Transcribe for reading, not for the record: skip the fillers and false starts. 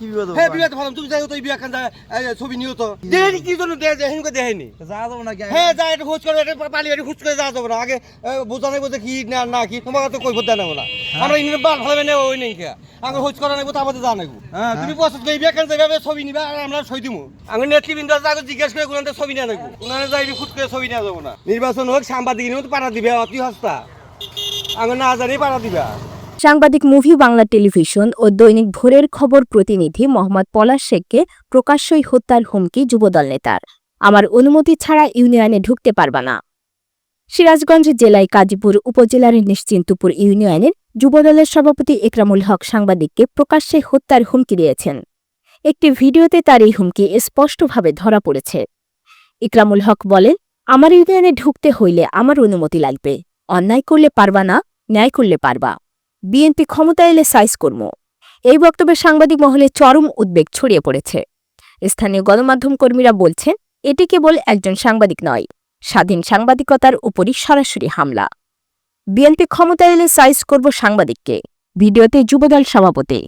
হ্যাঁ বিবাদ ভালো তুমি যাই তো বিয়া খান ছবি নিও তো দেখেনি কি জন্য হেনকে দেখেনি যাওয়া যাবো না হ্যাঁ যা এটা খোঁজ করে এটা পালি এটা খোঁজ করে যাওয়া যাবে না আগে বোঝা নাই বোঝে কি না না কি তোমাকে তো কই বোঝা নেবো না আমরা ইংরেজি বাল ভালো না ওই নেই কে আগে খোঁজ করা নেবো তো আমাদের যা নেবো তুমি পছন্দ করে বিয়া খান যাবে ছবি নিবা আর আমরা ছবি দিবো আমি নেতৃবৃন্দ আগে জিজ্ঞেস করে কোনটা ছবি নিয়ে নেবো ওনারা যাই খোঁজ করে ছবি নিয়ে যাবো না নির্বাচন হোক সাংবাদিক নিয়ে তো পাড়া দিবে অতি হস্তা আমি না জানি পাড়া দিবা। সাংবাদিক মুভি বাংলা টেলিভিশন ও দৈনিক ভোরের খবর প্রতিনিধি মোহাম্মদ পলাশ শেখকে প্রকাশ্যই হত্যার হুমকি যুবদল নেতার। আমার অনুমতি ছাড়া ইউনিয়নে ঢুকতে পারবা না। সিরাজগঞ্জ জেলায় কাজীপুর উপজেলার নিশ্চিন্তপুর ইউনিয়নের যুবদলের সভাপতি একরামুল হক সাংবাদিককে প্রকাশ্যে হত্যার হুমকি দিয়েছেন। একটি ভিডিওতে তার এই হুমকি স্পষ্টভাবে ধরা পড়েছে। একরামুল হক বলেন, আমার ইউনিয়নে ঢুকতে হইলে আমার অনুমতি লাগবে। অন্যায় করলে পারবা না, ন্যায় করলে পারবা। বিএনপি ক্ষমতা এলে সাইজ কর্ম। এই বক্তব্যে সাংবাদিক মহলে চরম উদ্বেগ ছড়িয়ে পড়েছে। স্থানীয় গণমাধ্যম কর্মীরা বলছেন, এটি কেবল একজন সাংবাদিক নয়, স্বাধীন সাংবাদিকতার উপরই সরাসরি হামলা। বিএনপি ক্ষমতা এলে সাইজ করব সাংবাদিককে, ভিডিওতে যুবদল সভাপতি।